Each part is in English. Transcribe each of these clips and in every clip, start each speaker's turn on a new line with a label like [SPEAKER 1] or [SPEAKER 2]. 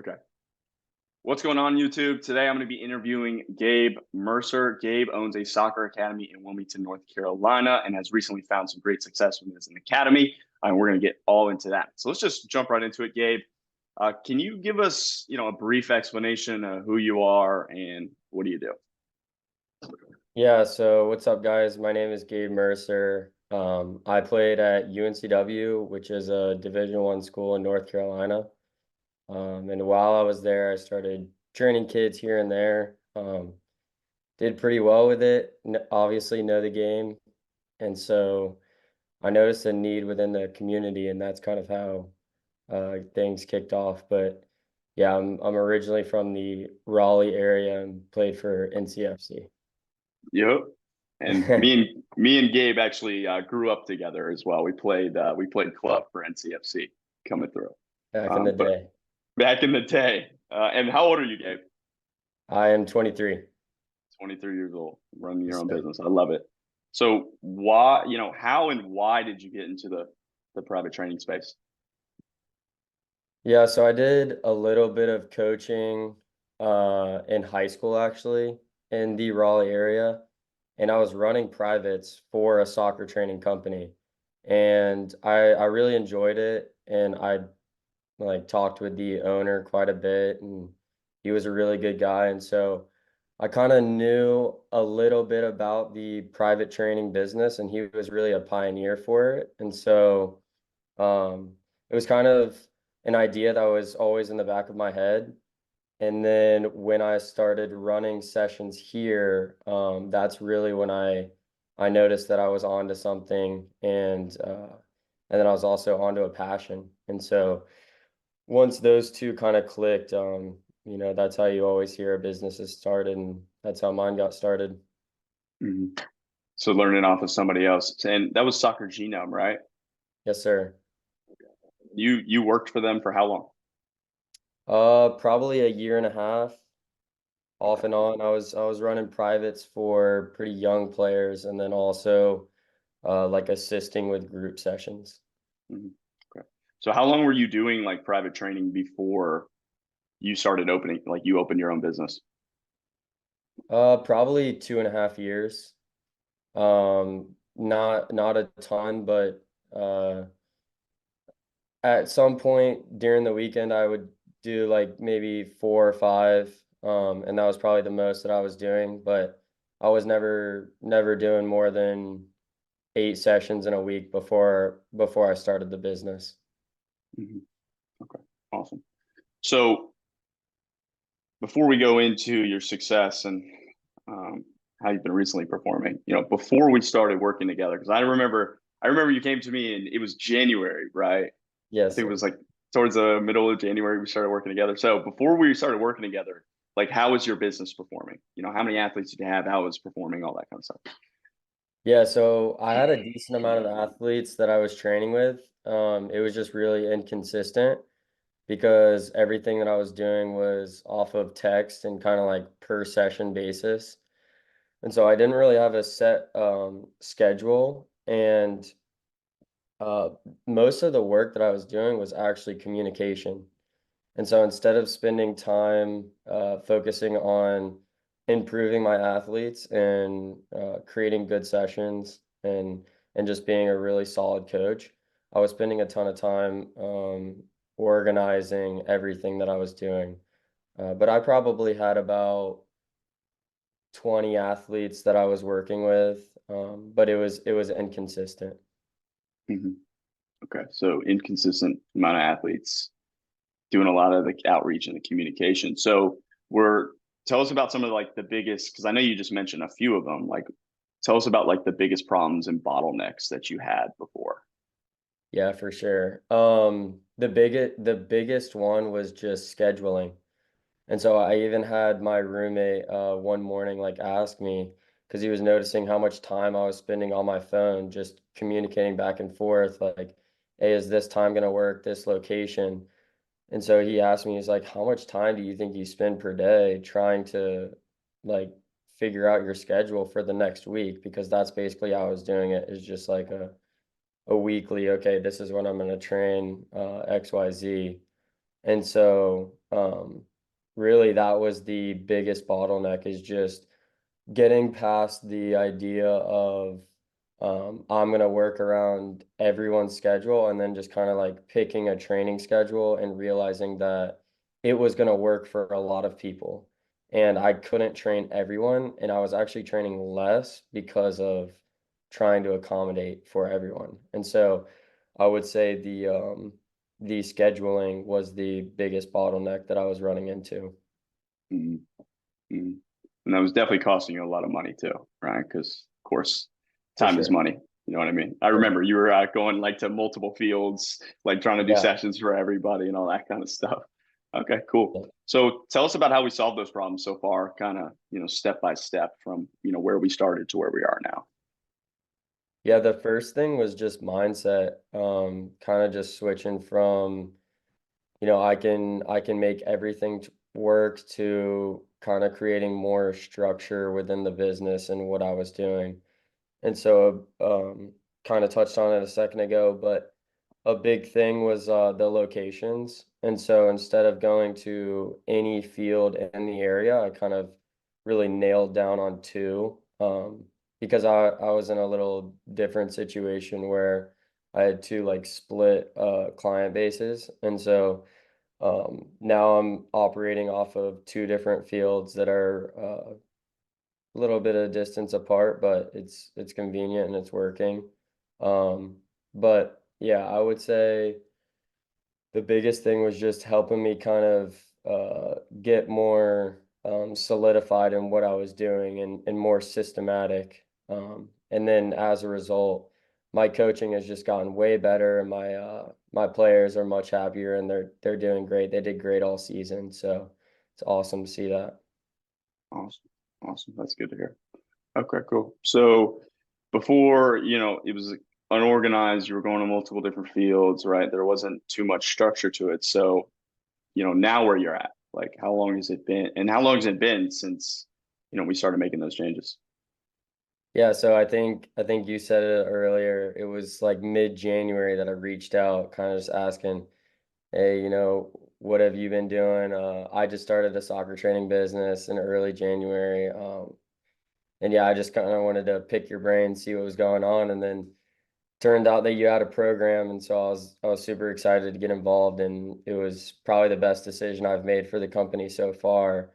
[SPEAKER 1] Okay. What's going on, YouTube? Today I'm going to be interviewing Gabe Mercer. Gabe owns a soccer academy in Wilmington, North Carolina, and has recently found some great success with this an academy. And we're going to get all into that. So let's just jump right into it, Gabe. Can you give us, a brief explanation of who you are and what do you do?
[SPEAKER 2] Yeah, so what's up, guys? My name is Gabe Mercer. I played at UNCW, which is a Division I school in North Carolina. And while I was there, I started training kids here and there. Did pretty well with it. Obviously, know the game, and so I noticed a need within the community, and that's kind of how things kicked off. But yeah, I'm originally from the Raleigh area and played for NCFC.
[SPEAKER 1] Yep. And me and Gabe actually grew up together as well. We played club for NCFC coming through.
[SPEAKER 2] Back in the
[SPEAKER 1] But
[SPEAKER 2] day.
[SPEAKER 1] back in the day. And how old are you, Gabe?
[SPEAKER 2] I am 23.
[SPEAKER 1] 23 years old, running your
[SPEAKER 2] Yes,
[SPEAKER 1] own
[SPEAKER 2] sir.
[SPEAKER 1] business. I love it. So why, how and why did you get into the private training space?
[SPEAKER 2] Yeah, so I did a little bit of coaching in high school actually in the Raleigh area, and I was running privates for a soccer training company. And I really enjoyed it, and I like talked with the owner quite a bit, and he was a really good guy. And so I kind of knew a little bit about the private training business, and he was really a pioneer for it. And so it was kind of an idea that was always in the back of my head. And then when I started running sessions here, that's really when I noticed that I was onto something, and then I was also onto a passion. And so once those two kind of clicked, that's how you always hear a business is started, and that's how mine got started.
[SPEAKER 1] Mhm. So learning off of somebody else, and that was Soccer Genome, right?
[SPEAKER 2] Yes, sir.
[SPEAKER 1] You worked for them for how long?
[SPEAKER 2] Probably a year and a half. Off
[SPEAKER 1] Okay.
[SPEAKER 2] and on. I was running privates for pretty young players, and then also like assisting with group sessions.
[SPEAKER 1] Mhm. Okay. So how long were you doing like private training before you started opening, like you opened your own business?
[SPEAKER 2] Probably 2.5 years. Not a ton, but at some point during the weekend I would do like maybe four or five, and that was probably the most that I was doing. But I was never doing more than 8 sessions in a week before I started the business.
[SPEAKER 1] Mhm. Okay. Awesome. So before we go into your success and um, how you've been recently performing, before we started working together, because I remember you came to me and it was January, right? I
[SPEAKER 2] Yes,
[SPEAKER 1] think it
[SPEAKER 2] sir.
[SPEAKER 1] was like towards the middle of January we started working together. So before we started working together, like how was your business performing? How many athletes did you have? How was performing? All that kind of stuff.
[SPEAKER 2] Yeah, so I had a decent amount of athletes that I was training with. It was just really inconsistent because everything that I was doing was off of text and kind of like per session basis. And so I didn't really have a set schedule. And uh, most of the work that I was doing was actually communication. And so instead of spending time focusing on improving my athletes and creating good sessions and just being a really solid coach, I was spending a ton of time organizing everything that I was doing. But I probably had about 20 athletes that I was working with, but it was inconsistent.
[SPEAKER 1] Hmm. Okay, so inconsistent amount of athletes doing a lot of the outreach and the communication. So we're tell us about some of like the biggest, because I know you just mentioned a few of them. Like, tell us about like the biggest problems and bottlenecks that you had before.
[SPEAKER 2] Yeah, for sure. The biggest one was just scheduling. And so I even had my roommate one morning like ask me because he was noticing how much time I was spending on my phone just communicating back and forth like, hey, is this time gonna work, this location? And so he asked me, he's like, how much time do you think you spend per day trying to like figure out your schedule for the next week? Because that's basically how I was doing it, is just like a weekly, okay, this is when I'm gonna train XYZ. And so really that was the biggest bottleneck, is just getting past the idea of I'm gonna work around everyone's schedule, and then just kind of like picking a training schedule and realizing that it was gonna work for a lot of people. And I couldn't train everyone, and I was actually training less because of trying to accommodate for everyone. And so I would say the scheduling was the biggest bottleneck that I was running into.
[SPEAKER 1] Mm-hmm. Mm-hmm. And that was definitely costing you a lot of money too, right? Because of course,
[SPEAKER 2] For
[SPEAKER 1] time is
[SPEAKER 2] sure.
[SPEAKER 1] money. You know what I mean? I
[SPEAKER 2] Yeah.
[SPEAKER 1] remember you were going like to multiple fields, like trying to do
[SPEAKER 2] Yeah.
[SPEAKER 1] sessions for everybody and all that kind of stuff. Okay, cool.
[SPEAKER 2] Yeah.
[SPEAKER 1] So tell us about how we solved those problems so far, kind of, step by step from, where we started to where we are now.
[SPEAKER 2] Yeah, the first thing was just mindset. Kind of just switching from, I can make everything work, to kind of creating more structure within the business and what I was doing. And so kind of touched on it a second ago, but a big thing was the locations. And so instead of going to any field in the area, I kind of really nailed down on two, because I was in a little different situation where I had two like split client bases. And so now I'm operating off of two different fields that are a little bit of distance apart, but it's convenient and it's working. Um, but yeah, I would say the biggest thing was just helping me kind of get more solidified in what I was doing, and more systematic. And then as a result, my coaching has just gotten way better, and my players are much happier, and they're doing great. They did great all season, so it's awesome to see that.
[SPEAKER 1] Awesome. Awesome. That's good to hear. Okay, cool. So before, it was unorganized, you were going to multiple different fields, right? There wasn't too much structure to it. So, now where you're at, like how long has it been and how long has it been since, we started making those changes?
[SPEAKER 2] Yeah, so I think you said it earlier. It was like mid-January that I reached out, kind of just asking, hey, what have you been doing? I just started a soccer training business in early January. And yeah, I just kind of wanted to pick your brain, see what was going on, and then turned out that you had a program, and so I was super excited to get involved, and it was probably the best decision I've made for the company so far.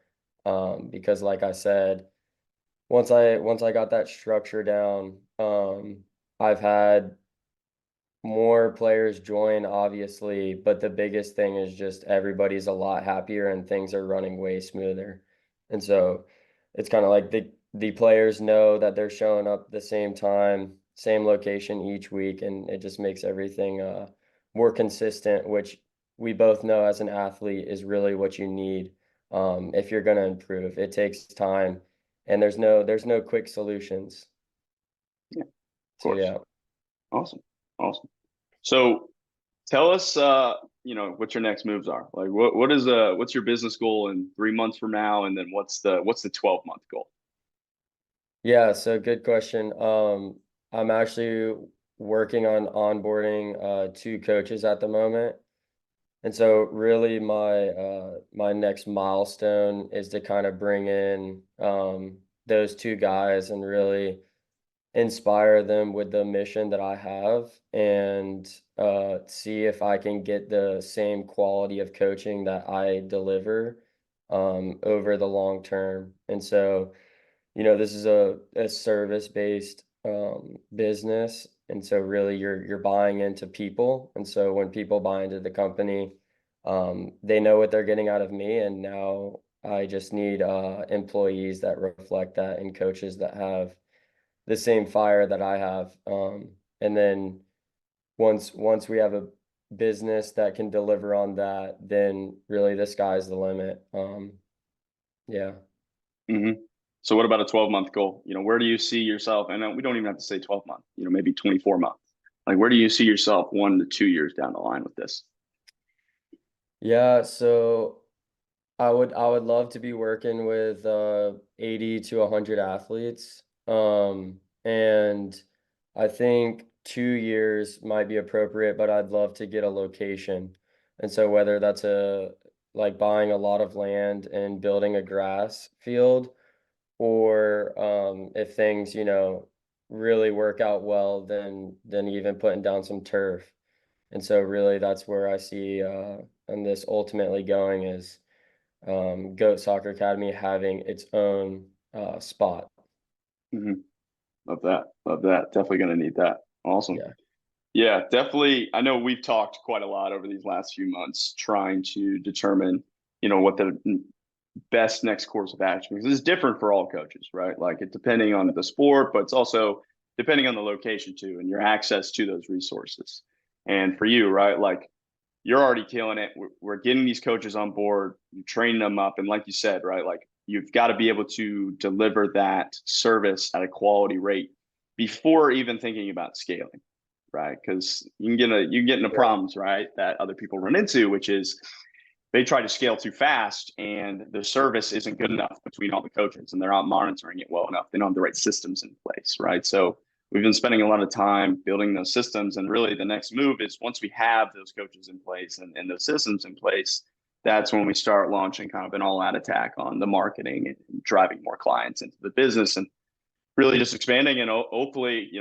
[SPEAKER 2] Because like I said, once I got that structure down, I've had more players join, obviously, but the biggest thing is just everybody's a lot happier and things are running way smoother. And so it's kind of like the players know that they're showing up the same time, same location each week, and it just makes everything more consistent, which we both know as an athlete is really what you need if you're going to improve. It takes time, and there's no quick solutions.
[SPEAKER 1] Yeah, of
[SPEAKER 2] So
[SPEAKER 1] course.
[SPEAKER 2] yeah.
[SPEAKER 1] Awesome. Awesome. So tell us, what your next moves are. Like what's your business goal in 3 months from now? And then what's the 12-month goal?
[SPEAKER 2] Yeah, so good question. I'm actually working on onboarding two coaches at the moment. And so really my next milestone is to kind of bring in those two guys and really inspire them with the mission that I have, and see if I can get the same quality of coaching that I deliver over the long term. And so this is a service-based business. And so really you're buying into people. And so when people buy into the company, they know what they're getting out of me. And now I just need employees that reflect that, and coaches that have the same fire that I have. And then once we have a business that can deliver on that, then really the sky's the limit. Yeah.
[SPEAKER 1] hmm So what about a 12-month goal? Where do you see yourself? And we don't even have to say 12 months, maybe 24 months. Like where do you see yourself 1 to 2 years down the line with this?
[SPEAKER 2] Yeah, so I would love to be working with 80 to 100 athletes. And I think 2 years might be appropriate, but I'd love to get a location. And so whether that's like buying a lot of land and building a grass field, or if things, really work out well, then even putting down some turf. And so really that's where I see and this ultimately going is Goat Soccer Academy having its own spot.
[SPEAKER 1] Hmm. Love that. Love that. Definitely going to need that. Awesome.
[SPEAKER 2] Yeah.
[SPEAKER 1] Yeah, definitely. I know we've talked quite a lot over these last few months trying to determine, what the best next course of action, because it's different for all coaches, right? Like it's depending on the sport, but it's also depending on the location too and your access to those resources. And for you, right, like you're already killing it. We're getting these coaches on board, you're training them up, and like you said, right, like you've got to be able to deliver that service at a quality rate before even thinking about scaling, right? Because you can get into
[SPEAKER 2] Sure.
[SPEAKER 1] problems, right, that other people run into, which is they try to scale too fast and the service isn't good enough between all the coaches and they're not monitoring it well enough. They don't have the right systems in place, right? So we've been spending a lot of time building those systems. And really the next move is once we have those coaches in place and those systems in place, that's when we start launching kind of an all out attack on the marketing and driving more clients into the business and really just expanding. And hopefully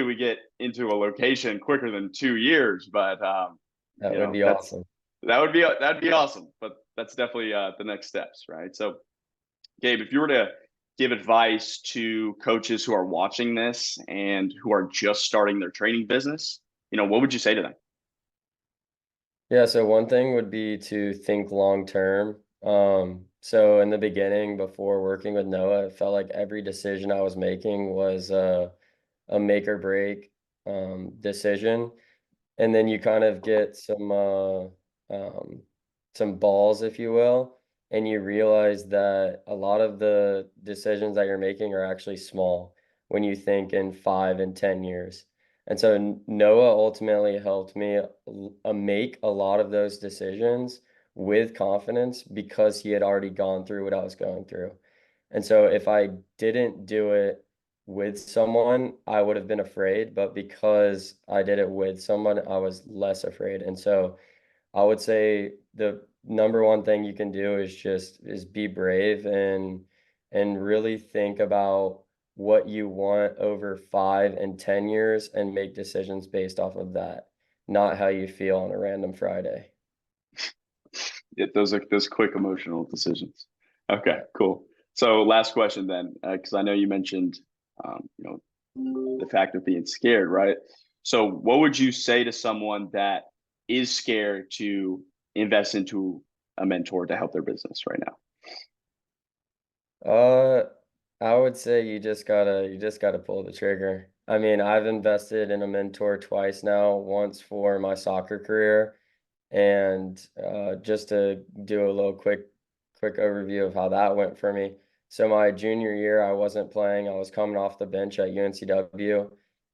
[SPEAKER 1] we get into a location quicker than 2 years, but
[SPEAKER 2] That would be
[SPEAKER 1] that's
[SPEAKER 2] awesome.
[SPEAKER 1] that'd be awesome, but that's definitely the next steps, right? So, Gabe, if you were to give advice to coaches who are watching this and who are just starting their training business, what would you say to them?
[SPEAKER 2] Yeah, so one thing would be to think long term. So in the beginning, before working with Noah, it felt like every decision I was making was a make or break decision. And then you kind of get um, some balls, if you will, and you realize that a lot of the decisions that you're making are actually small when you think in 5 and 10 years. And so Noah ultimately helped me make a lot of those decisions with confidence because he had already gone through what I was going through. And so if I didn't do it with someone, I would have been afraid, but because I did it with someone, I was less afraid. And so I would say the number one thing you can do is be brave and really think about what you want over 5 and 10 years and make decisions based off of that, not how you feel on a random Friday.
[SPEAKER 1] Those are those quick emotional decisions. Okay,
[SPEAKER 2] Yeah.
[SPEAKER 1] cool. So, last question then, because I know you mentioned, um, you know, the fact of being scared, right? So, what would you say to someone that is scared to invest into a mentor to help their business right now?
[SPEAKER 2] Uh, I would say you just gotta pull the trigger. I mean, I've invested in a mentor twice now, once for my soccer career, and just to do a little quick overview of how that went for me. So my junior year, I wasn't playing. I was coming off the bench at UNCW,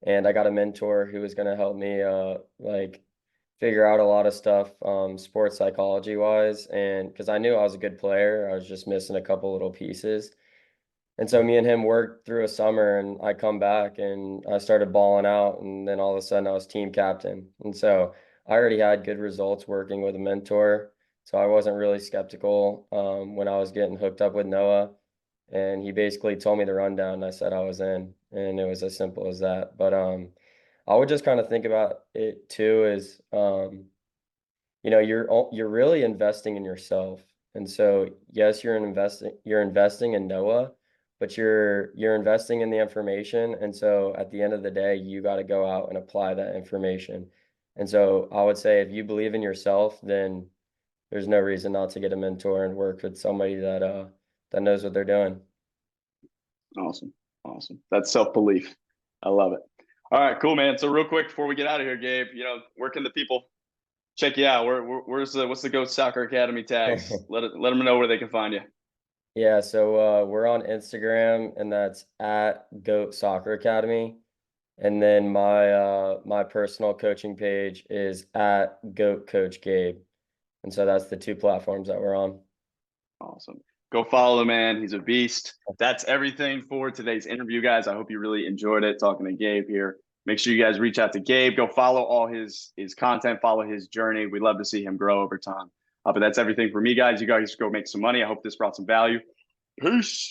[SPEAKER 2] and I got a mentor who was going to help me like figure out a lot of stuff sports psychology wise, and because I knew I was a good player, I was just missing a couple little pieces. And so me and him worked through a summer, and I come back and I started balling out, and then all of a sudden I was team captain. And so I already had good results working with a mentor, so I wasn't really skeptical when I was getting hooked up with Noah. And he basically told me the rundown, and I said I was in, and it was as simple as that. But I would just kind of think about it too as you're really investing in yourself. And so yes, you're investing in Noah, but you're investing in the information. And so at the end of the day, you got to go out and apply that information. And so I would say if you believe in yourself, then there's no reason not to get a mentor and work with somebody that knows what they're doing.
[SPEAKER 1] Awesome. Awesome. That's self belief. I love it. All right, cool, man. So, real quick before we get out of here, Gabe, where can the people check you out? Where's what's the Goat Soccer Academy tags? Let them know where they can find you.
[SPEAKER 2] Yeah, so we're on Instagram, and that's at Goat Soccer Academy. And then my personal coaching page is at Goat Coach Gabe. And so that's the two platforms that we're on.
[SPEAKER 1] Awesome. Go follow the man. He's a beast. That's everything for today's interview, guys. I hope you really enjoyed it talking to Gabe here. Make sure you guys reach out to Gabe. Go follow all his content, follow his journey. We'd love to see him grow over time. But that's everything for me, guys. You guys go make some money. I hope this brought some value. Peace.